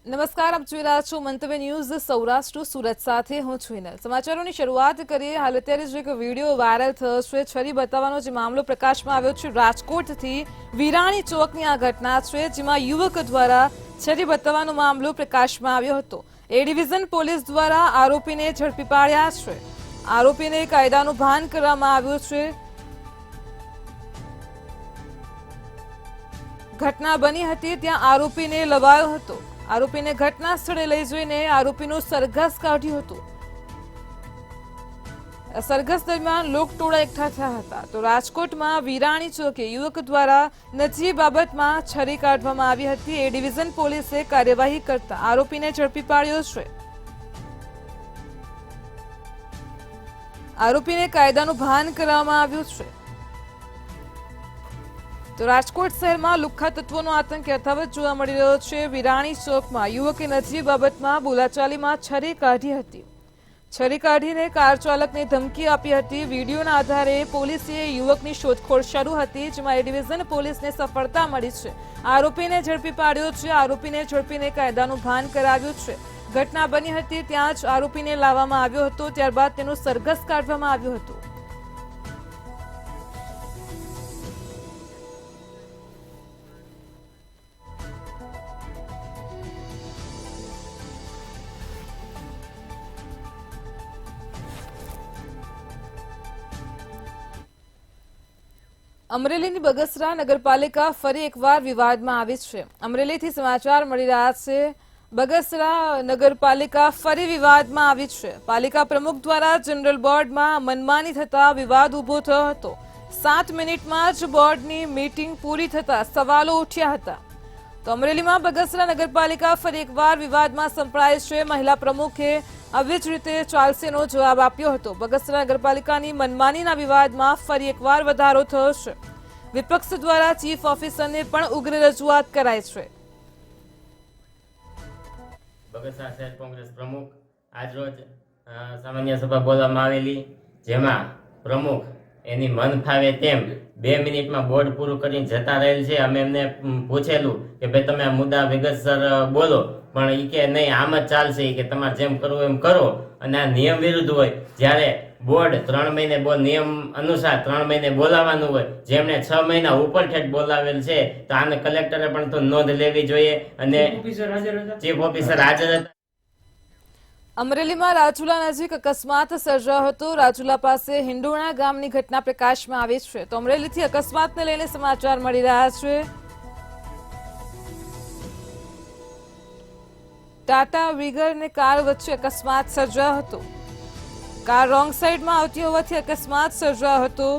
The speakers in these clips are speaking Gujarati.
નમસ્કાર, આપ જોઈ રહ્યા છો મંતવ્ય ન્યૂઝ સૌરાષ્ટ્ર સુરત સાથે હું છું હિનલ। સમાચારોની શરૂઆત કરીએ। હાલ અત્યારે જે એક વિડીયો વાયરલ થયો છે, છરી બતાવવાનો જે મામલો પ્રકાશમાં આવ્યો છે રાજકોટથી વિરાણી ચોકની આ ઘટના છે, જેમાં યુવક દ્વારા છરી બતાવવાનો મામલો પ્રકાશમાં આવ્યો હતો। એ ડિવિઝન પોલીસ દ્વારા આરોપીને ઝડપી પાડ્યા છે। આરોપીને કાયદાનું ભાન કરવામાં આવ્યું છે। ઘટના બની હતી ત્યાં આરોપીને લવાયો હતો। આરોપીને ઘટના સ્થળે લઈ જઈને આરોપીનું સરઘસ કાઢ્યું હતું। સરઘસ દરમિયાન લોકટોળા એકઠા થયા હતા। તો રાજકોટમાં વિરાણી ચોકે યુવક દ્વારા નજીવી બાબતમાં છરી કાઢવામાં આવી હતી। એ ડિવિઝન પોલીસે કાર્યવાહી કરતા આરોપીને ઝડપી પાડ્યો છે। આરોપીને કાયદાનું ભાન કરવામાં આવ્યું છે। તો રાજકોટ શહેરમાં લુખ્ખા તત્વોનો આતંક યથાવત જોવા મળી રહ્યો છે। વિરાણી ચોકમાં યુવકે નજીવી બાબતમાં બોલાચાલીમાં છરી કાઢી હતી। છરી કાઢીને કાર ચાલકને ધમકી આપી હતી। વિડીયોના આધારે પોલીસે યુવકની શોધખોળ શરૂ હતી, જેમાં એ ડિવિઝન પોલીસને સફળતા મળી છે। આરોપીને ઝડપી પાડ્યો છે। આરોપીને ઝડપીને કાયદાનું ભાન કરાવ્યું છે। ઘટના બની હતી ત્યાં જ આરોપીને લાવવામાં આવ્યો હતો, ત્યારબાદ તેનું સરઘસ કાઢવામાં આવ્યું હતું। અમરેલીની બગસરા નગરપાલિકા ફરી એકવાર વિવાદમાં આવી છે। અમરેલીથી સમાચાર મળી રહ્યા છે, બગસરા નગરપાલિકા ફરી વિવાદમાં આવી છે। પાલિકા પ્રમુખ દ્વારા જનરલ બોર્ડમાં મનમાની થતા વિવાદ ઉભો થયો હતો। 7 મિનિટમાં જ બોર્ડની મીટિંગ પૂરી થતા સવાલો ઉઠ્યા હતા। તો અમરેલીમાં બગસરા નગરપાલિકા ફરી એકવાર વિવાદમાં સંપડાય છે। મહિલા પ્રમુખે આવી જ રીતે ચાલશેનો જવાબ આપ્યો હતો। બગસરા નગરપાલિકાની મનમાનીના વિવાદમાં ફરી એકવાર વધારો થયો છે। વિપક્ષ દ્વારા ચીફ ઓફિસરને પણ ઉગ્ર રજૂઆત કરાઈ છે। બગસરા શહેર કોંગ્રેસ પ્રમુખ આજરોજ સામાન્ય સભા બોલાવવામાં આવેલી, જેમાં પ્રમુખ એની મન ફાવે તેમ 2 મિનિટમાં બોર્ડ પૂરું કરીને જતા રહેલ છે। અમે એમને પૂછેલું કે ભાઈ તમે આ મુદ્દા વિગતસર બોલો, પણ એ કે નહીં, આમ જ ચાલશે, કે તમારે જેમ કરવું એમ કરો, અને આ નિયમ વિરુદ્ધ હોય। જ્યારે બોર્ડ 3 મહિને નિયમ અનુસાર 3 મહિને બોલાવવાનું હોય, જેમણે 6 મહિના ઉપર ઠેઠ બોલાવેલ છે, તો આને કલેક્ટરે પણ તો નોંધ લેવી જોઈએ અને ચીફ ઓફિસર હાજર હતા। અમરેલીમાં રાજુલા નજીક અકસ્માત સર્જાયો હતો। રાજુલા પાસે હિંડોણા ગામની ઘટના પ્રકાશમાં આવી છે। તો અમરેલીથી અકસ્માતને લઈને સમાચાર મળી રહ્યા છે। ટાટા વિગર અને કાર વચ્ચે અકસ્માત સર્જાયો હતો। કાર રોંગ સાઈડમાં આવતી હોવાથી અકસ્માત સર્જાયો હતો।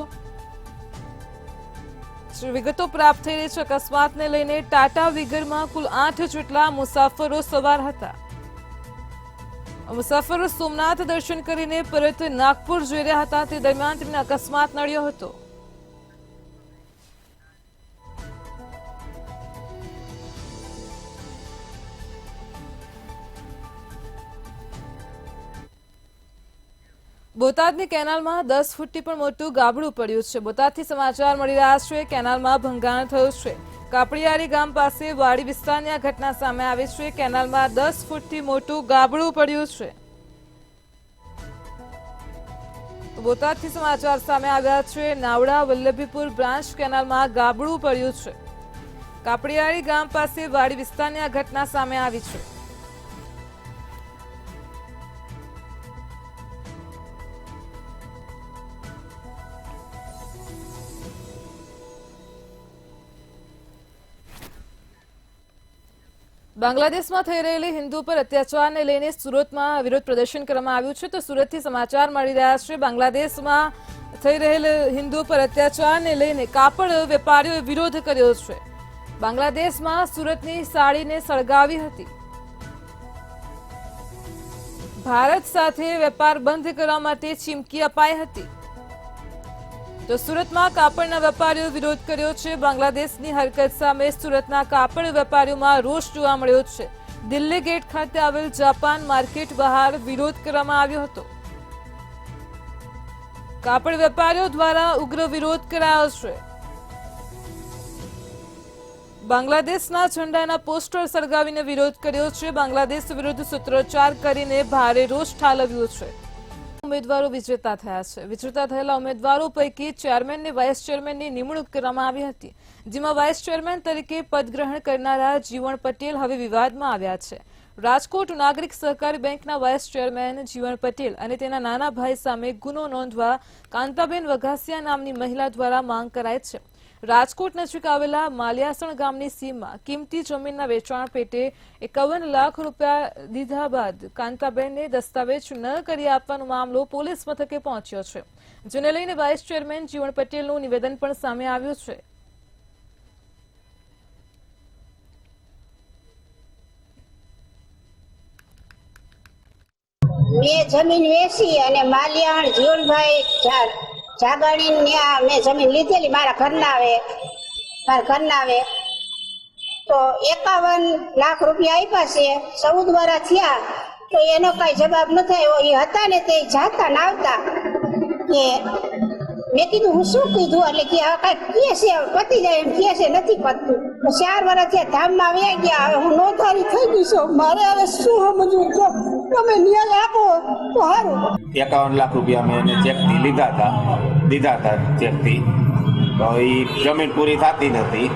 વિગતો પ્રાપ્ત થઈ રહી છે અકસ્માતને લઈને। ટાટા વિગરમાં કુલ 8 જેટલા મુસાફરો સવાર હતા। મુસાફરો સોમનાથ દર્શન કરીને પરત નાગપુર જઈ રહ્યા હતા, તે દરમિયાન તેમને અકસ્માત નડ્યો હતો। બોટાદની કેનાલમાં 10 ફૂટથી પણ મોટું ગાબડું પડ્યું છે। બોટાદથી સમાચાર મળી રહ્યા છે, કેનાલમાં ભંગાણ થયું છે। કાપડિયારી ગામ પાસે વાડી વિસ્તારની આ ઘટના સામે આવી છે। કેનાલમાં 10 ફૂટથી મોટું ગાબડું પડ્યું છે। બોટાદથી સમાચાર સામે આવ્યા છે, નાવડા વલ્લભીપુર બ્રાન્ચ કેનાલમાં ગાબડું પડ્યું છે। કાપડિયારી ગામ પાસે વાડી વિસ્તારની આ ઘટના સામે આવી છે। બાંગ્લાદેશમાં થઈ રહેલી હિન્દુ પર અત્યાચારને લઈને સુરતમાં વિરોધ પ્રદર્શન કરવામાં આવ્યું છે। તો સુરતથી સમાચાર મળી રહ્યા છે, બાંગ્લાદેશમાં થઈ રહેલ હિન્દુ પર અત્યાચારને લઈને કાપડ વેપારીઓએ વિરોધ કર્યો છે। બાંગ્લાદેશમાં સુરતની સાડીને સળગાવી હતી। ભારત સાથે વેપાર બંધ કરવા માટે ચીમકી અપાઈ હતી। તો સુરતમાં કાપડના વેપારીઓ વિરોધ કર્યો છે। બાંગ્લાદેશની હરકત સામે સુરતના કાપડ વેપારીઓમાં રોષ જોવા મળ્યો છે। દિલ્હી ગેટ ખાતે આવેલ જાપાન માર્કેટ બહાર વિરોધ કરવામાં આવ્યો હતો। કાપડ વેપારીઓ દ્વારા ઉગ્ર વિરોધ કરાયો છે। બાંગ્લાદેશના ઝંડાના પોસ્ટર સળગાવીને વિરોધ કર્યો છે. બાંગ્લાદેશ વિરુદ્ધ સૂત્રોચ્ચાર કરીને ભારે રોષ ઠાલવ્યો છે. ઉમેદવારો વિજેતા થયા છે. વિજેતા થયેલા ઉમેદવારો પૈકી ચેરમેન અને વાઇસ ચેરમેનની નિમણૂક કરવામાં આવી હતી, જેમાં વાઇસ ચેરમેન તરીકે પદગ્રહણ કરનારા જીવણ પટેલ હવે વિવાદમાં આવ્યા છે. રાજકોટ નાગરિક સહકારી બેંકના વાઇસ ચેરમેન જીવણ પટેલ અને તેના નાના ભાઈ સામે ગુનો નોંધવા કાંતાબેન વઘાસિયા નામની મહિલા દ્વારા માંગ કરાઈ છે. રાજકોટ નજીક આવેલા માલિયાસણ ગામની સીમમાં કિંમતી જમીનના વેચાણ પેટે 51 લાખ રૂપિયા દીધા બાદ કાંતાબેનને દસ્તાવેજ ન કરી આપવાનો મામલો પોલીસ મથકે પહોંચ્યો છે, જેને લઈને વાઇસ ચેરમેન જીવણ પટેલનું નિવેદન પણ સામે આવ્યું છે. મેં જમીન વેચી અને માલિયાણ જીવનભાઈ જાગાણી ત્યાં મેં જમીન લીધેલી મારા ઘરના તો 51 લાખ રૂપિયા આપ્યા છે. 14 વર્ષ થયા તો એનો કઈ જવાબ ન થયો. એ હતા ને તે જાતા ના આવતા કે મેં કીધું હું શું કીધું એટલે કે આ કઈ કે છે પતી જાય એમ કે છે, નથી પતતું. 4 વર્ષ થયા ધામમાં વ્યા ગયા. હવે હું નોંધારી થઈ ગઈ છું. મારે હવે શું સમજવું છો? તમે ન્યાય આપો તો સારું. 51 લાખ રૂપિયા મેં એને ચેકથી દીધા હતા ચેકથી. તો એ જમીન પૂરી થતી નથી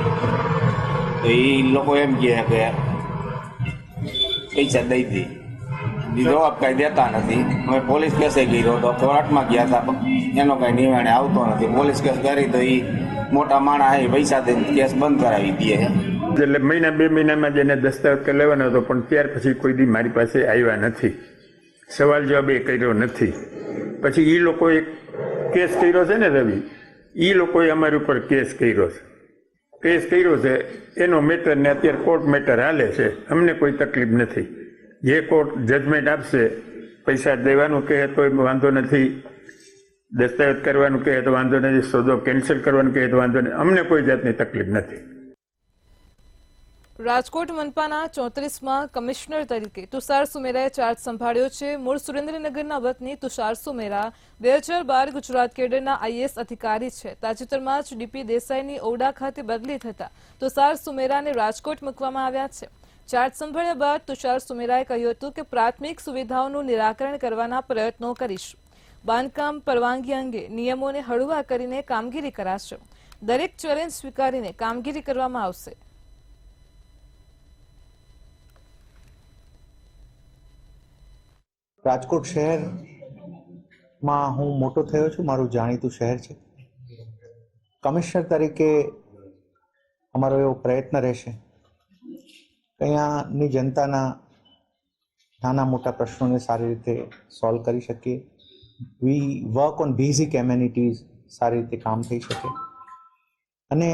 તો એ લોકો એમ કહે કે પૈસા દઈ દી, જવાબ કઈ દેતા નથી. અમે પોલીસ કેસે ગયો તો કોર્ટમાં ગયા હતા, એનો કઈ નિર્ણય આવતો નથી. પોલીસ કેસ કરી તો એ મોટા માણસ એ પૈસા દઈને કેસ બંધ કરાવી દે. એટલે મહિના 2 મહિનામાં જ એને દસ્તાવેજ કરી લેવાનો હતો, પણ ત્યાર પછી કોઈ દી મારી પાસે આવ્યા નથી. સવાલ જવાબ એ કર્યો નથી. પછી એ લોકોએ કેસ કર્યો છે ને રવિ, એ લોકોએ અમારી ઉપર કેસ કર્યો છે. એનો મેટર ને અત્યારે કોર્ટ મેટર હાલે છે. અમને કોઈ તકલીફ નથી. જે કોર્ટ જજમેન્ટ આપશે, પૈસા દેવાનું કહે તો વાંધો નથી, દસ્તાવેજ કરવાનું કહે તો વાંધો નથી, સોદો કેન્સલ કરવાનું કહે તો વાંધો નથી. અમને કોઈ જાતની તકલીફ નથી. રાજકોટ મનપાના 34માં કમિશનર તરીકે તુષાર સુમેરાએ ચાર્જ સંભાળ્યો છે. મૂળ સુરેન્દ્રનગરના વતની તુષાર સુમેરા 2012 ગુજરાત કેડરના આઈએએસ અધિકારી છે. તાજેતરમાં જ ડીપી દેસાઈની ઓરડા ખાતે બદલી થતા તુષાર સુમેરાને રાજકોટ મૂકવામાં આવ્યા છે. ચાર્જ સંભાળ્યા બાદ તુષાર સુમેરાએ કહ્યું હતું કે પ્રાથમિક સુવિધાઓનું નિરાકરણ કરવાના પ્રયત્નો કરીશ. બાંધકામ પરવાનગી અંગે નિયમોને હળવા કરીને કામગીરી કરાશે. દરેક ચેલેન્જ સ્વીકારીને કામગીરી કરવામાં આવશે. રાજકોટ શહેરમાં હું મોટો થયો છું. મારું જાણીતું શહેર છે. કમિશનર તરીકે અમારો એવો પ્રયત્ન રહેશે કે અહીંયાની જનતાના નાના મોટા પ્રશ્નોને સારી રીતે સોલ્વ કરી શકીએ. વી વર્ક ઓન બેઝિક એમ્યુનિટીઝ, સારી રીતે કામ થઈ શકે અને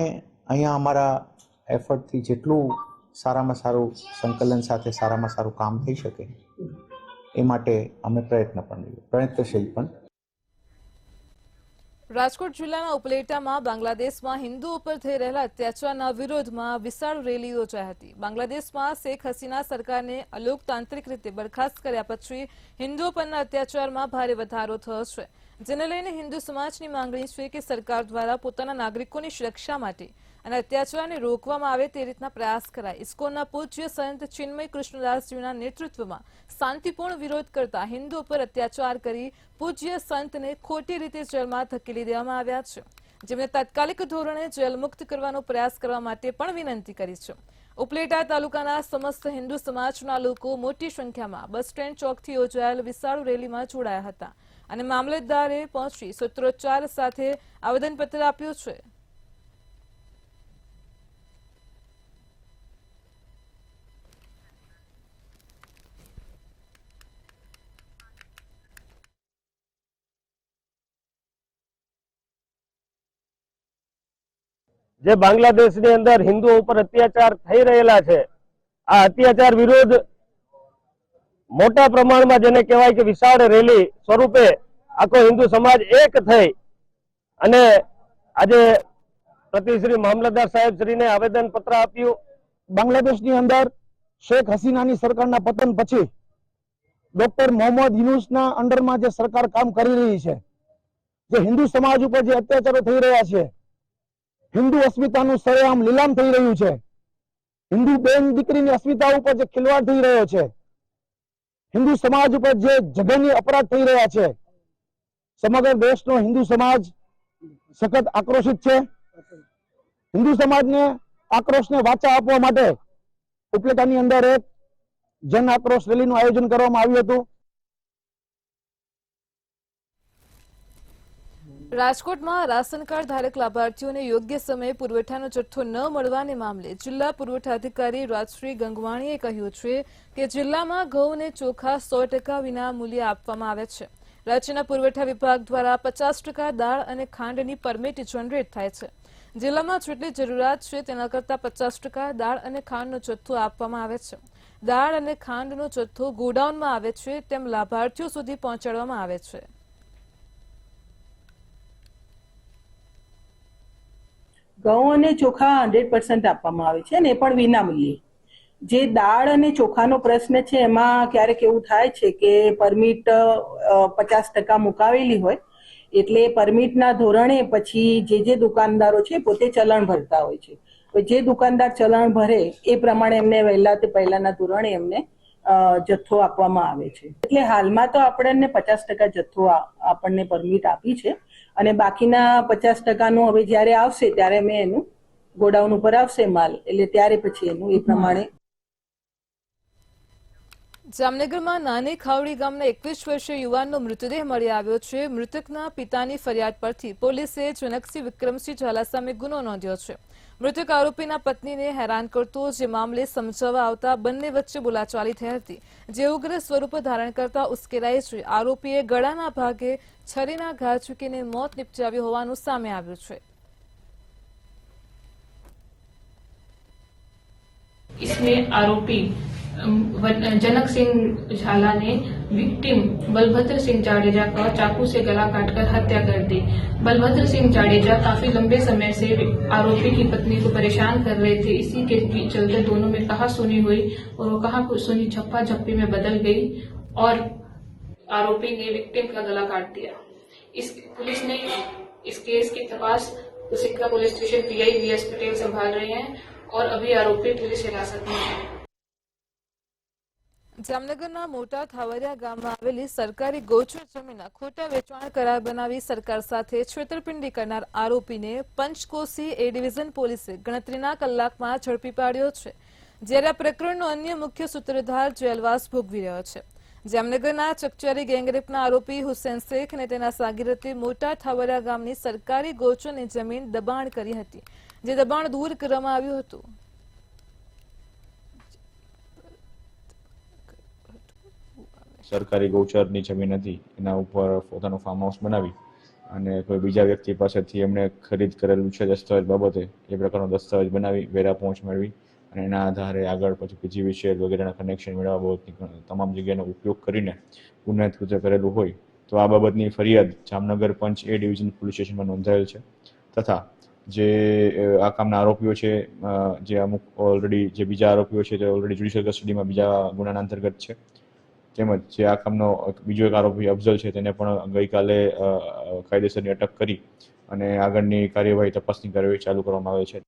અહીંયા અમારા એફર્ટથી જેટલું સારામાં સારું સંકલન સાથે સારામાં સારું કામ થઈ શકે એ માટે અમે પ્રયત્નશીલ પણ. રાજકોટ જિલ્લાના ઉપલેટામાં બાંગ્લાદેશમાં હિન્દુઓ પર થઈ રહેલા અત્યાચારના વિરોધમાં વિશાળ રેલી યોજાઈ હતી. બાંગ્લાદેશમાં શેખ હસીના સરકારને અલોકતાંત્રિક રીતે બરખાસ્ત કર્યા પછી હિન્દુઓ પરના અત્યાચારમાં ભારે વધારો થયો છે, જેને લઈને હિન્દુ સમાજની માંગણી છે કે સરકાર દ્વારા પોતાના નાગરિકોની સુરક્ષા માટે અને અત્યાચારને રોકવામાં આવે તે રીતના પ્રયાસ કરાય. ઇસ્કોનના પૂજ્ય સંત ચિન્મય કૃષ્ણદાસજીના નેતૃત્વમાં શાંતિપૂર્ણ વિરોધ કરતા હિન્દુઓ પર અત્યાચાર કરી પૂજ્ય સંતને ખોટી રીતે જેલમાં ધકેલી દેવામાં આવ્યા છે, જેમને તાત્કાલિક ધોરણે જેલ મુક્ત કરવાનો પ્રયાસ કરવા માટે પણ વિનંતી કરી છે. ઉપલેટા તાલુકાના સમસ્ત હિન્દુ સમાજના લોકો મોટી સંખ્યામાં બસ સ્ટેન્ડ ચોકથી યોજાયેલ વિશાળ રેલીમાં જોડાયા હતા અને મામલતદારે પહોંચી સૂત્રોચ્ચાર સાથે આવેદનપત્ર આપ્યું છે. જે બાંગ્લાદેશની અંદર હિન્દુઓ ઉપર અત્યાચાર થઈ રહેલા છે, આ અત્યાચાર વિરુદ્ધ મોટા પ્રમાણમાં જેને કહેવાય કે વિશાળ રેલી સ્વરૂપે આખો હિન્દુ સમાજ એક થઈ અને આજે પ્રતિશ્રી મામલતદાર સાહેબ શ્રીને આવેદન પત્ર આપ્યું. બાંગ્લાદેશની અંદર શેખ હસીનાની સરકારના પતન પછી ડોક્ટર મોહમ્મદ યુનુસના અંડરમાં જે સરકાર કામ કરી રહી છે, જે હિન્દુ સમાજ ઉપર જે અત્યાચારો થઈ રહ્યા છે, હિન્દુ અસ્મિતાનું સરેઆમ લીલામ થઈ રહ્યું છે, હિન્દુ બેન દીકરીની અસ્મિતા ઉપર જે ખિલવાડ થઈ રહ્યો છે, હિન્દુ સમાજ ઉપર જે જઘન્ય અપરાધ થઈ રહ્યા છે, સમગ્ર દેશનો હિન્દુ સમાજ સખત આક્રોશિત છે. હિન્દુ સમાજને આક્રોશને વાચા આપવા માટે ઉપલેટાની અંદર એક જન આક્રોશ રેલીનું આયોજન કરવામાં આવ્યું હતું. રાજકોટમાં રાશન કાર્ડ ધારક લાભાર્થીઓને યોગ્ય સમયે પુરવઠાનો જથ્થો ન મળવાને મામલે જિલ્લા પુરવઠા અધિકારી રાજશ્રી ગંગવાણીએ કહ્યું છે કે જિલ્લામાં ઘઉં અને ચોખા 100% વિના મૂલ્યે આપવામાં આવે છે. રાજ્યના પુરવઠા વિભાગ દ્વારા 50% દાળ અને ખાંડની પરમિટ જનરેટ થાય છે. જિલ્લામાં જેટલી જરૂરિયાત છે તેના કરતાં 50% દાળ અને ખાંડનો જથ્થો આપવામાં આવે છે. દાળ અને ખાંડનો જથ્થો ગોડાઉનમાં આવે છે તેમ લાભાર્થીઓ સુધી પહોંચાડવામાં આવે છે. ઘઉં અને ચોખા 100% આપવામાં આવે છે અને એ પણ વિનામૂલ્યે. જે દાળ અને ચોખાનો પ્રશ્ન છે એમાં ક્યારેક એવું થાય છે કે પરમિટ 50% મુકાવેલી હોય એટલે પરમિટના ધોરણે પછી જે દુકાનદારો છે પોતે ચલણ ભરતા હોય છે. જે દુકાનદાર ચલણ ભરે એ પ્રમાણે એમને પહેલાના ધોરણે એમને જથ્થો આપવામાં આવે છે. એટલે હાલમાં તો આપણને 50% જથ્થો આપણને પરમિટ આપી છે અને બાકીના 50%નું હવે જ્યારે આવશે ત્યારે અમે એનું ગોડાઉન ઉપર આવશે માલ એટલે ત્યારે પછી એનું એ પ્રમાણે. જામનગરમાં નાની ખાવડી ગામના 21 વર્ષીય યુવાનનો મૃતદેહ મળી આવ્યો છે. મૃતકના પિતાની ફરિયાદ પરથી પોલીસે જનકસિંહ વિક્રમસિંહ ઝાલા સામે ગુનો નોંધ્યો છે. મૃતક આરોપીના પત્નીને હેરાન કરતો જે મામલે સમજાવવા આવતા બંને વચ્ચે બોલાચાલી થઈ હતી, જે ઉગ્ર સ્વરૂપ ધારણ કરતા ઉશ્કેરાઈ છે. આરોપીએ ગળાના ભાગે છરીના ઘા ઝૂકીને મોત નિપજાવ્યું હોવાનું સામે આવ્યું છે. इसमें आरोपी जनक सिंह झाला ने विक्टिम बलभद्र सिंह जाडेजा का चाकू से गला काटकर हत्या कर दी। बलभद्र सिंह जाडेजा काफी लंबे समय से आरोपी की पत्नी को परेशान कर रहे थे। इसी के चलते दोनों में कहा सुनी हुई और वो कहा सुनी झप्पा झप्पी में बदल गई और आरोपी ने विक्टिम का गला काट दिया। पुलिस ने इस केस की तपास सिक्का police station PI VS Patel संभाल रहे हैं और अभी आरोपी पुलिस हिरासत में है। જામનગરના મોટા થાવરિયા ગામમાં આવેલી સરકારી ગૌચર જમીનના ખોટા વેચાણ કરાર બનાવી સરકાર સાથે છેતરપિંડી કરનાર આરોપીને પંચકોશી એ ડિવિઝન પોલીસે ગણતરીના કલાકમાં ઝડપી પાડ્યો છે. જ્યારે આ પ્રકરણનો અન્ય મુખ્ય સૂત્રધાર જેલવાસ ભોગવી રહ્યો છે. જામનગરના ચકચારી ગેંગરેપના આરોપી હુસેન શેખ અને તેના સાગીરતે મોટા થાવરિયા ગામની સરકારી ગૌચરની જમીન દબાણ કરી હતી, જે દબાણ દૂર કરવામાં આવ્યું હતું. સરકારી ગૌચરની જમીન હતી એના ઉપર પોતાનું ફાર્મ હાઉસ બનાવી અને કોઈ બીજા વ્યક્તિ પાસેથી એમણે ખરીદ કરેલું છે દસ્તાવેજ બાબતે એ પ્રકારનો દસ્તાવેજ બનાવી વેરા પહોંચ મેળવી અને એના આધારે આગળ પછી પીજીવીસીએલ વગેરેના કનેક્શન મેળવવા બાબતની તમામ જગ્યાનો ઉપયોગ કરીને ગુનાહિત કૃત્ય કરેલું હોય તો આ બાબતની ફરિયાદ જામનગર પંચ એ ડિવિઝન પોલીસ સ્ટેશનમાં નોંધાયેલ છે. તથા જે આ કામના આરોપીઓ છે, જે અમુક ઓલરેડી જે બીજા આરોપીઓ છે તે ઓલરેડી જ્યુડિશિયલ કસ્ટડીમાં બીજા ગુનાના અંતર્ગત છે. તેમજ જે આ કામનો બીજો એક આરોપી અફઝલ છે તેને પણ ગઈકાલે કાયદેસરની અટક કરી અને આગળની કાર્યવાહી તપાસની કાર્યવાહી ચાલુ કરવામાં આવે છે.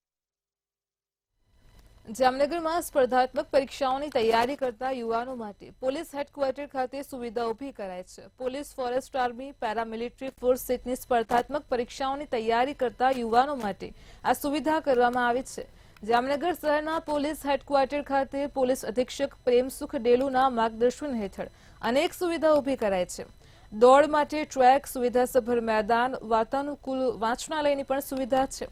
જામનગરમાં સ્પર્ધાત્મક પરીક્ષાઓની તૈયારી કરતા યુવાનો માટે પોલીસ હેડક્વાર્ટર ખાતે સુવિધા ઊભી કરાઈ છે. Police, forest army, paramilitary force સહિતની સ્પર્ધાત્મક પરીક્ષાઓની તૈયારી કરતા યુવાનો માટે આ સુવિધા કરવામાં આવી છે. જામનગર શહેરના પોલીસ હેડક્વાર્ટર ખાતે પોલીસ અધિક્ષક પ્રેમસુખ ડેલુના માર્ગદર્શન હેઠળ અનેક સુવિધા ઊભી કરાઈ છે. દોડ માટે ટ્રેક, સુવિધાસભર મેદાન, વાતાનુકૂળ વાંચનાલયની પણ સુવિધા છે.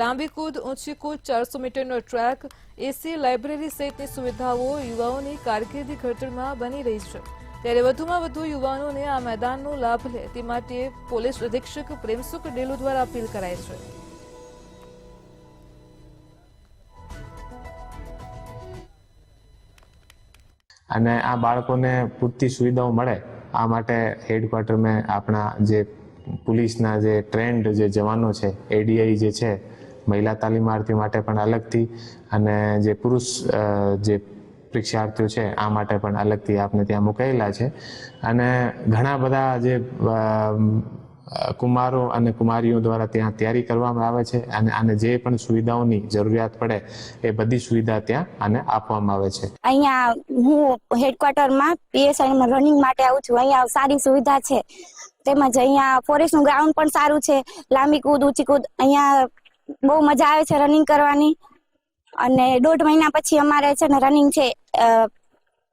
લાંબી કૂદ, ઊંચી કૂદ, 400 મીટરનો ટ્રેક, એસી, લાઇબ્રેરી સહિતની સુવિધાઓ યુવાઓની કારકિર્દી ઘડતરમાં બની રહી છે. ત્યારે વધુમાં વધુ યુવાનોને આ મેદાનનો લાભ લે તે માટે પોલીસ અધિક્ષક પ્રેમસુખ ડેલુ દ્વારા અપીલ કરાઈ છે. અને આ બાળકોને પૂરતી સુવિધાઓ મળે આ માટે હેડક્વાર્ટરમાં આપણા જે પોલીસના જે ટ્રેન્ડ જે જવાનો છે, એડીઆઈ જે છે, મહિલા તાલીમાર્થી માટે પણ અલગથી અને જે પુરુષ જે પરીક્ષાર્થીઓ છે આ માટે પણ અલગથી આપણે ત્યાં મુકાયેલા છે. અને ઘણા બધા જે કુમારો અને કુમારીઓ દ્વારા ત્યાં તૈયારી કરવામાં આવે છે અને આને જે પણ સુવિધાઓની જરૂરિયાત પડે એ બધી સુવિધા ત્યાં આને આપવામાં આવે છે. અહીંયા હું હેડક્વાર્ટરમાં પીએસઆઈ રનિંગ માટે આવું છું. અહીંયા સારી સુવિધા છે, તેમજ અહીંયા ફોરેસ્ટનું ગ્રાઉન્ડ પણ સારું છે. લાંબી કૂદ, ઊંચી કૂદ, અહીંયા બહુ મજા આવે છે રનિંગ કરવાની. અને 1.5 મહિના પછી અમારે છે ને રનિંગ છે.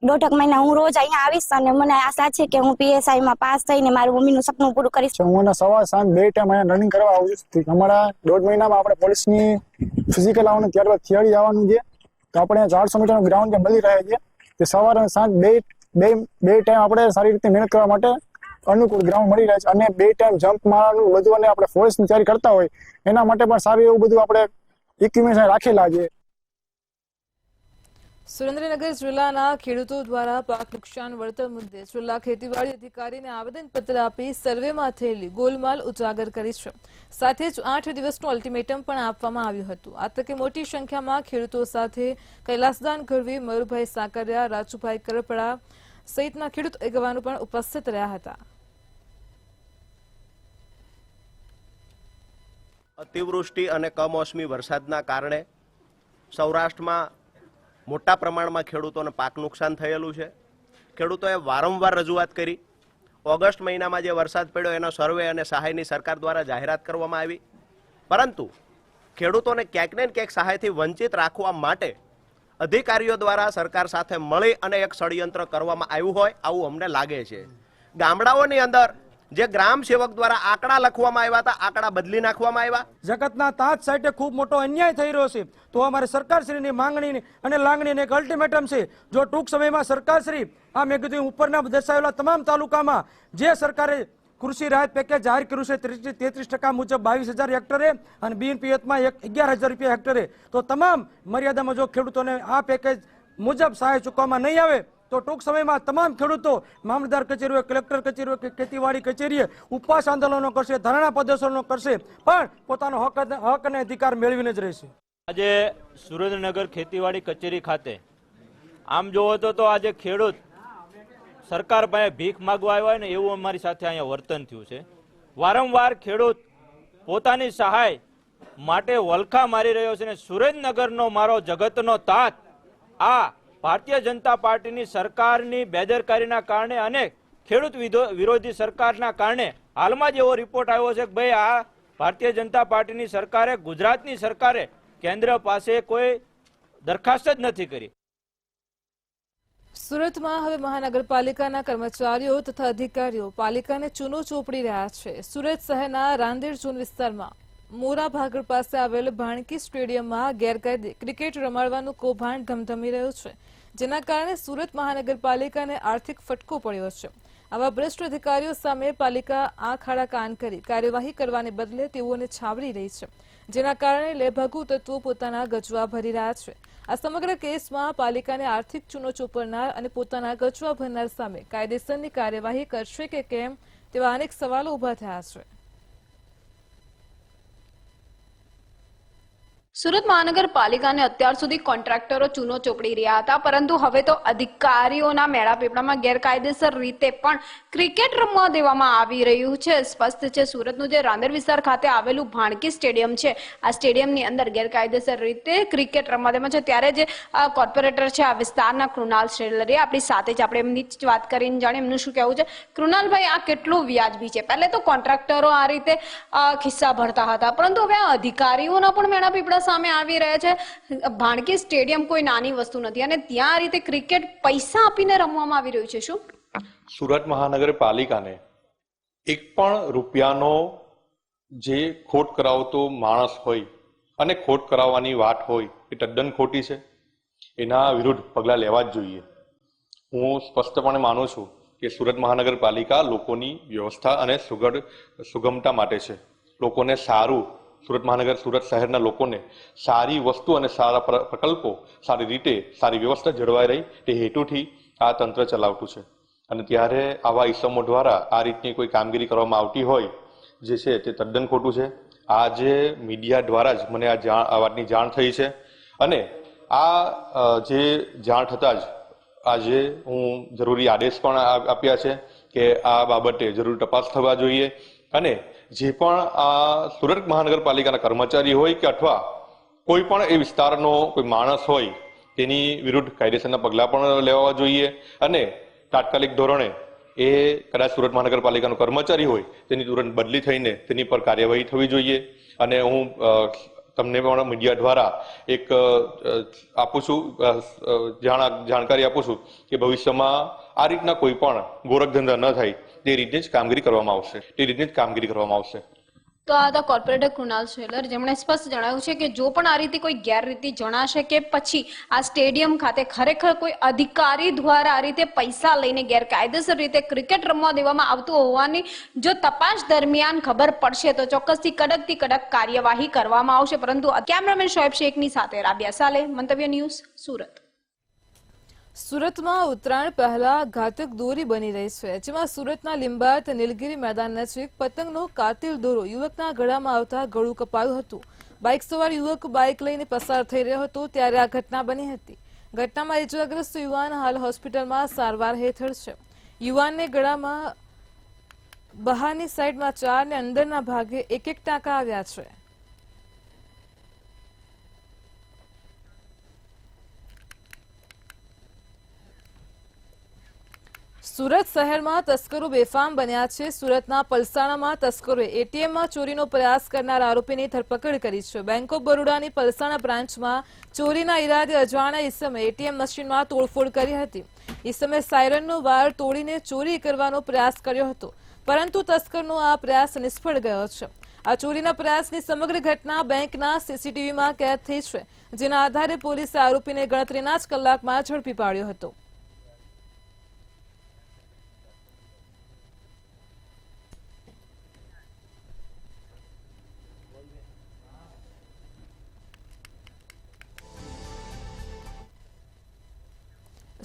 1.5 મહિના હું રોજ અહીંયા આવીશ અને મને આશા છે કે હું પીએસઆઈમાં પાસ થઈને મારું મમ્મીનું સપનું પૂરું કરીશ. હું સવાર સાંજ 2 ટાઈમ અહીંયા રનિંગ કરવા આવું છું. અમારા 1.5 મહિનામાં આપણે પોલીસની ફિઝિકલ આવવાનું, ત્યારબાદ થિયરી આવવાનું છે. તો આપણે 400 મીટરનું ગ્રાઉન્ડ જે મળી રહે છે તે સવાર અને સાંજ બે ટાઈમ આપણે સારી રીતે મહેનત કરવા માટે અનુકૂળ ગ્રાઉન્ડ મળી રહે છે. અને 2 ટાઈમ જમ્પ મારવાનું બધું, અને આપણે ફોરેસ્ટની તૈયારી કરતા હોય એના માટે પણ સારું એવું બધું આપણે ઇક્વિપમેન્ટ રાખેલા છે. સુરેન્દ્રનગર જિલ્લાના ખેડૂતો દ્વારા પાક નુકસાન વળતર મુદ્દે જિલ્લા ખેતીવાડી અધિકારીને આવેદનપત્ર આપી સર્વેમાં થયેલી ગોલમાલ ઉજાગર કરી છે. સાથે જ 8 દિવસનું અલ્ટિમેટમ પણ આપવામાં આવ્યું હતું. આ તકે મોટી સંખ્યામાં ખેડૂતો સાથે કૈલાસદાન ગઢવી, મયુરભાઈ સાકરિયા, રાજુભાઈ કરપડા સહિતના ખેડૂત આગેવાનો પણ ઉપસ્થિત રહ્યા હતા. અતિવૃષ્ટિ અને કમોસમી વરસાદના કારણે સૌરાષ્ટ્રમાં મોટા પ્રમાણમાં ખેડૂતોને પાક નુકસાન થયેલું છે. ખેડૂતોએ વારંવાર રજૂઆત કરી. ઓગસ્ટ મહિનામાં જે વરસાદ પડ્યો એનો સર્વે અને સહાયની સરકાર દ્વારા જાહેરાત કરવામાં આવી, પરંતુ ખેડૂતોને ક્યાંક ને ક્યાંક સહાયથી વંચિત રાખવા માટે અધિકારીઓ દ્વારા સરકાર સાથે મળી અને એક ષડયંત્ર કરવામાં આવ્યું હોય આવું અમને લાગે છે. ગામડાઓની અંદર જે ગ્રામ સેવક દ્વારા આંકડા લખવામાં આવ્યા હતા, આંકડા બદલી નાખવામાં આવ્યા. જગતના તાજ સાઈડે ખૂબ મોટો અન્યાય થઈ રહ્યો છે. તો અમારે સરકારશ્રીની માંગણી અને લાગણીને એક અલ્ટિમેટમ છે. જો ટૂંક સમયમાં સરકારશ્રી આ મેં કીધું ઉપરના દર્શાવેલા તમામ તાલુકામાં જે સરકારે કૃષિ રાહત પેકેજ જાહેર કર્યું છે 33% મુજબ 22,000 હેક્ટરે અને બીએનપીએચમાં 11,000 રૂપિયા હેક્ટરે, તો તમામ મર્યાદામાં જો ખેડૂતોને આ પેકેજ મુજબ સહાય ચૂકવવામાં નહીં આવે તો ટૂંક સમયમાં તમામ ખેડૂતો મામલતદાર કચેરીઓ, કલેક્ટર કચેરીઓ, ખેતીવાડી કચેરીએ ઉપવાસ આંદોલનો કરશે, ધરણા પ્રદર્શનો કરશે, પણ પોતાનો હક અને અધિકાર મેળવીને જ રહેશે. આજે સુરેન્દ્રનગર ખેતીવાડી કચેરી ખાતે આમ જોવો તો આજે ખેડૂત સરકાર પાસે ભીખ માગવા આવ્યા હોય ને એવું અમારી સાથે અહીંયા વર્તન થયું છે. વારંવાર ખેડૂત પોતાની સહાય માટે વલખા મારી રહ્યો છે. ને સુરેન્દ્રનગરનો મારો જગતનો તાત આ ભારતીય જનતા પાર્ટીની સરકારની બેદરકારીના કારણે અને ખેડૂત વિરોધી સરકારના કારણે હાલમાં જ એવો રિપોર્ટ આવ્યો છે કે ભાઈ આ ભારતીય જનતા પાર્ટીની સરકારે, ગુજરાતની સરકારે કેન્દ્ર પાસે કોઈ દરખાસ્ત જ નથી કરી. સુરતમાં હવે મહાનગરપાલિકાના કર્મચારીઓ તથા અધિકારીઓ પાલિકાને ચૂનો ચોપડી રહ્યા છે. સુરત શહેરના રાંદેર ઝોન વિસ્તારમાં મોરા ભાગળ પાસે આવેલ ભાણકી સ્ટેડિયમમાં ગેરકાયદે ક્રિકેટ રમાડવાનું કૌભાંડ ધમધમી રહ્યું છે, જેના કારણે સુરત મહાનગરપાલિકાને આર્થિક ફટકો પડ્યો છે. આવા ભ્રષ્ટ અધિકારીઓ સામે પાલિકા આંખ આડા કાન કરી કાર્યવાહી કરવાને બદલે તેઓને છાવરી રહી છે, જેના કારણે લેભાગુ તત્વો પોતાના ગજવા ભરી રહ્યા છે. આ સમગ્ર કેસમાં પાલિકાને આર્થિક ચૂનો ચોપડનાર અને પોતાના ગજવા ભરનાર સામે કાયદેસરની કાર્યવાહી કરશે કે કેમ તેવા અનેક સવાલો ઉભા થયા છે. સુરત મહાનગરપાલિકાને અત્યાર સુધી કોન્ટ્રાક્ટરો ચૂનો ચોપડી રહ્યા હતા, પરંતુ હવે તો અધિકારીઓના મેળાપેપડામાં ગેરકાયદેસર રીતે પણ ક્રિકેટ રમવા દેવામાં આવી રહ્યું છે. સ્પષ્ટ છે સુરતનું જે રાંદેર વિસ્તાર ખાતે આવેલું ભાણકી સ્ટેડિયમ છે, આ સ્ટેડિયમની અંદર ગેરકાયદેસર રીતે ક્રિકેટ રમવા દેવામાં છે. ત્યારે જે કોર્પોરેટર છે આ વિસ્તારના કૃણાલ શ્રેલરી આપણી સાથે જ આપણે એમની જ વાત કરીને જાણીએ એમનું શું કહેવું છે. કૃણાલભાઈ, આ કેટલું વ્યાજબી છે? પહેલે તો કોન્ટ્રાક્ટરો આ રીતે ખિસ્સા ભરતા હતા, પરંતુ હવે આ અધિકારીઓના પણ મેળાપેપડા સામે આવી રહ્યા છે. ભાણકી સ્ટેડિયમ કોઈ નાની વસ્તુ નથી અને ત્યાં આ રીતે ક્રિકેટ પૈસા આપીને રમવામાં આવી રહ્યું છે. શું સુરત મહાનગરપાલિકાને એક પણ રૂપિયાનો જે ખોટ કરાવતો માણસ હોય અને ખોટ કરાવવાની વાત હોય એ તદ્દન ખોટી છે. એના વિરુદ્ધ પગલાં લેવા જ જોઈએ. હું સ્પષ્ટપણે માનું છું કે સુરત મહાનગરપાલિકા લોકોની વ્યવસ્થા અને સુગમતા માટે છે. લોકોને સારું, સુરત શહેરના લોકોને સારી વસ્તુ અને સારા પ્રકલ્પો સારી રીતે સારી વ્યવસ્થા જળવાઈ રહી તે હેતુથી આ તંત્ર ચલાવતું છે. અને ત્યારે આવા ઇસમો દ્વારા આ રીતની કોઈ કામગીરી કરવામાં આવતી હોય જે છે તે તદ્દન ખોટું છે. આજે મીડિયા દ્વારા જ મને આ વાતની જાણ થઈ છે અને આ જે જાણ થતાં જ આજે હું જરૂરી આદેશ પણ આપ્યા છે કે આ બાબતે જરૂર તપાસ થવા જોઈએ. અને જે પણ આ સુરત મહાનગરપાલિકાના કર્મચારી હોય કે અથવા કોઈ પણ એ વિસ્તારનો કોઈ માણસ હોય તેની વિરુદ્ધ કાયદેસરના પગલાં પણ લેવા જોઈએ અને તાત્કાલિક ધોરણે એ કદાચ સુરત મહાનગરપાલિકાનો કર્મચારી હોય તેની તુરંત બદલી થઈને તેની પર કાર્યવાહી થવી જોઈએ. અને હું તમને પણ મીડિયા દ્વારા એક આપું છું જાણકારી આપું છું કે ભવિષ્યમાં આ રીતના કોઈ પણ ગોરખધંધા ન થાય તે રીતે જ કામગીરી કરવામાં આવશે. તો આ હતા કોર્પોરેટર કૃણાલ શેલર, જેમણે સ્પષ્ટ જણાવ્યું છે કે જો પણ આ રીતે કોઈ ગેરરીતિ જણાશે કે પછી આ સ્ટેડિયમ ખાતે ખરેખર કોઈ અધિકારી દ્વારા આ રીતે પૈસા લઈને ગેરકાયદેસર રીતે ક્રિકેટ રમવા દેવામાં આવતું હોવાની જો તપાસ દરમિયાન ખબર પડશે તો ચોક્કસથી કડકથી કડક કાર્યવાહી કરવામાં આવશે. પરંતુ કેમેરામેન શોએબ શેખની સાથે રાબિયા સાલે, મંતવ્ય ન્યૂઝ, સુરત. સુરતમાં ઉત્તરાયણ પહેલા ઘાતક દોરી બની રહી છે, જેમાં સુરતના લીંબાયત નીલગિરી મેદાન નજીક પતંગનો કાતિલ દોરો યુવકના ગળામાં આવતા ગળું કપાયું હતું. બાઇક સવાર યુવક બાઇક લઈને પસાર થઈ રહ્યો હતો ત્યારે આ ઘટના બની હતી. ઘટનામાં ઇજાગ્રસ્ત યુવાન હાલ હોસ્પિટલમાં સારવાર હેઠળ છે. યુવાનને ગળામાં બહારની સાઈડમાં 4 ને અંદરના ભાગે 1 ટાંકા આવ્યા છે. સુરત શહેરમાં તસ્કરો બેફામ બન્યા છે. સુરતના પલસાણામાં તસ્કરોએ એટીએમમાં ચોરીનો પ્રયાસ કરનાર આરોપીની ધરપકડ કરી છે. બેંક ઓફ બરોડાની પલસાણા બ્રાન્ચમાં ચોરીના ઈરાદે અજાણ્યા ઈસમે એટીએમ મશીનમાં તોડફોડ કરી હતી. ઈસમે સાયરનનો વાયર તોડીને ચોરી કરવાનો પ્રયાસ કર્યો હતો, પરંતુ તસ્કરનો આ પ્રયાસ નિષ્ફળ ગયો છે. આ ચોરીના પ્રયાસની સમગ્ર ઘટના બેંકના સીસીટીવીમાં કેદ થઈ છે, જેના આધારે પોલીસે આરોપીને ગણતરીના જ કલાકમાં ઝડપી પાડ્યો હતો.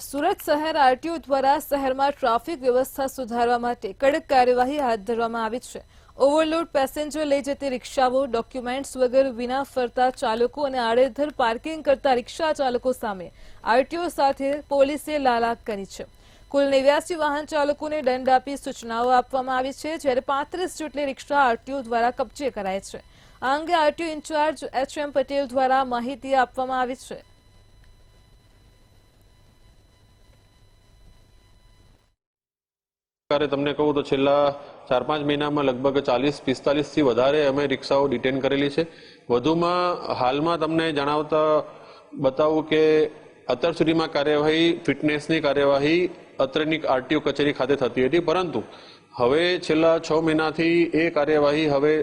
સુરત શહેર આરટીઓ દ્વારા શહેરમાં ટ્રાફિક વ્યવસ્થા સુધારવા માટે કડક કાર્યવાહી હાથ ધરવામાં આવી છે. ઓવરલોડ પેસેન્જર લઈ જતી રિક્ષાઓ, ડોક્યુમેન્ટ્સ વગર વિના ફરતા ચાલકો અને આડેધડ પાર્કિંગ કરતા રિક્ષા ચાલકો સામે આરટીઓ સાથે પોલીસે લાલાક કરી છે. કુલ 89 વાહન ચાલકોને દંડ આપી સૂચનાઓ આપવામાં આવી છે, જ્યારે 35 જેટલી રિક્ષા આરટીઓ દ્વારા કબજે કરાઈ છે. આ અંગે આરટીઓ ઇન્ચાર્જ એચ.એમ. પટેલ દ્વારા માહિતી આપવામાં આવી છે. તમને કહું તો છેલ્લા 4-5 મહિનામાં લગભગ 40-45 થી વધારે અમે રિક્ષાઓ ડિટેન કરેલી છે. વધુમાં હાલમાં તમને જણાવતા બતાવું કે અત્યાર સુધીમાં કાર્યવાહી ફિટનેસની કાર્યવાહી અત્રેની આરટીઓ કચેરી ખાતે થતી હતી, પરંતુ હવે છેલ્લા 6 મહિનાથી એ કાર્યવાહી હવે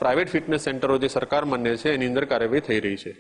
પ્રાઇવેટ ફિટનેસ સેન્ટરો જે સરકાર માન્ય છે એની અંદર કાર્યવાહી થઈ રહી છે.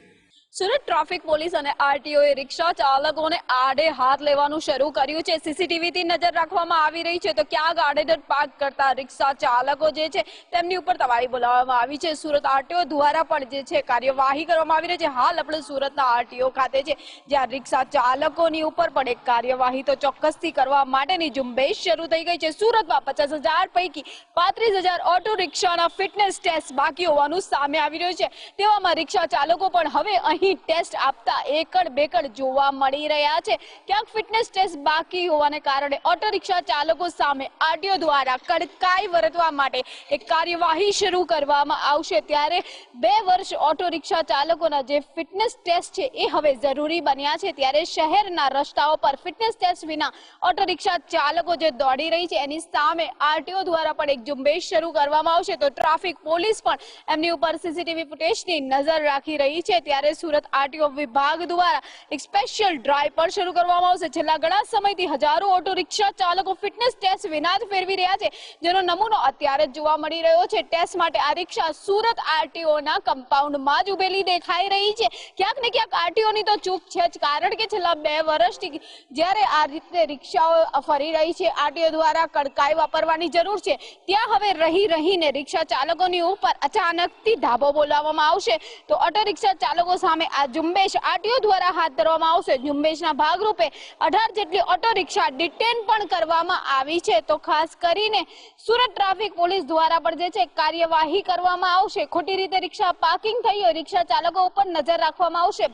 સુરત ટ્રાફિક પોલીસ અને આરટીઓએ રિક્ષા ચાલકોને આડે હાથ લેવાનું શરૂ કર્યું છે. સીસીટીવીથી નજર રાખવામાં આવી રહી છે તો ક્યાંક આડેધડ પાર્ક કરતા રિક્ષા ચાલકો જે છે તેમની ઉપર તવાઈ બોલાવવામાં આવી છે. સુરત આરટીઓ દ્વારા પણ જે છે કાર્યવાહી કરવામાં આવી રહી છે. હાલ આપણે સુરતના આરટીઓ ખાતે છે, જ્યાં રિક્ષા ચાલકોની ઉપર પણ એક કાર્યવાહી તો ચોક્કસથી કરવા માટેની ઝુંબેશ શરૂ થઈ ગઈ છે. સુરતમાં 50,000 પૈકી 35,000 ઓટો રિક્ષાના ફિટનેસ ટેસ્ટ બાકી હોવાનું સામે આવી રહ્યું છે. તેવામાં રિક્ષા ચાલકો પણ હવે અહીં ટેસ્ટ આપતા એકડ બેકડ જોવા મળી રહ્યા છે. ક્યાંક ફિટનેસ ટેસ્ટ બાકી હોવાને કારણે ઓટો રિક્ષા ચાલકો સામે આરટીઓ દ્વારા કડકાઈ વર્તવા માટે એક કાર્યવાહી શરૂ કરવામાં આવશે. ત્યારે 2 વર્ષ ઓટો રિક્ષા ચાલકોના જે ફિટનેસ ટેસ્ટ છે એ હવે જરૂરી બન્યા છે. ત્યારે શહેરના રસ્તાઓ પર ફિટનેસ ટેસ્ટ વિના ઓટો રિક્ષા ચાલકો જે દોડી રહી છે એની સામે આરટીઓ દ્વારા પણ એક ઝુંબેશ શરૂ કરવામાં આવશે. તો ટ્રાફિક પોલીસ પણ એમની ઉપર સીસીટીવી ફૂટેજની નજર રાખી રહી છે. ત્યારે સુરત આરટીઓ વિભાગ દ્વારા એક સ્પેશિયલ ડ્રાઈવ પણ શરૂ કરવામાં આવશે. છેલ્લા ઘણા સમયથી હજારો ઓટો રિક્ષા ચાલકો ફિટનેસ ટેસ્ટ વિના જ ફેરવી રહ્યા છે, જેનો નમૂનો અત્યારે જ જોવા મળી રહ્યો છે. ટેસ્ટ માટે આ રિક્ષા સુરત આરટીઓના કમ્પાઉન્ડમાં જ ઉભેલી દેખાઈ રહી છે. ક્યાંક ને ક્યાંક આરટીઓની તો ચૂક છે જ, કારણ કે છેલ્લા 2 વર્ષથી જ્યારે આ રીતે રિક્ષાઓ ફરી રહી છે, આરટીઓ દ્વારા કડકાઈ વાપરવાની જરૂર છે, ત્યાં હવે રહીને રિક્ષા ચાલકોની ઉપર અચાનકથી ધાબો બોલાવવામાં આવશે. તો ઓટો રિક્ષા ચાલકો સામે આ ઝુંબેશ આરટીઓ દ્વારા હાથ ધરવામાં આવશે. ઝુંબેશના ભાગરૂપે 18 જેટલી ઓટો રિક્ષા ડિટેન પણ કરવામાં આવી છે. તો ખાસ કરીને સુરત ટ્રાફિક પોલીસ દ્વારા પણ જે છે કાર્યવાહી કરવામાં આવશે. ખોટી રીતે રિક્ષા પાર્કિંગ થઈ હોય રિક્ષા ચાલકો ઉપર નજર રાખવામાં આવશે.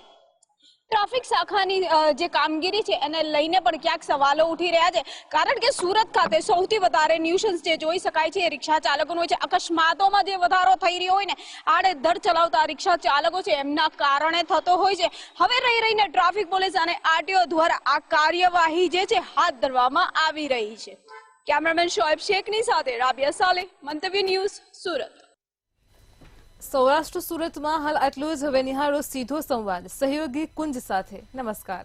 ટ્રાફિક શાખાની જે કામગીરી છે એને લઈને પણ ક્યાંક સવાલો ઉઠી રહ્યા છે, કારણ કે સુરત ખાતે સૌથી વધારે ન્યુસન્સ જે જોઈ શકાય છે એ રિક્ષા ચાલકોનો હોય છે. અકસ્માતોમાં જે વધારો થઈ રહ્યો હોય ને, આડેધડ ચલાવતા રિક્ષા ચાલકો છે એમના કારણે થતો હોય છે. હવે રહીને ટ્રાફિક પોલીસ અને આરટીઓ દ્વારા આ કાર્યવાહી જે છે હાથ ધરવામાં આવી રહી છે. કેમેરામેન શોએબ શેખની સાથે રાબિયા સાલે, મંતવ્ય ન્યૂઝ, સુરત. સૌરાષ્ટ્ર સુરતમાં હાલ આટલું જ. હવે નિહાળો સીધો સંવાદ સહયોગી કુંજ સાથે. નમસ્કાર.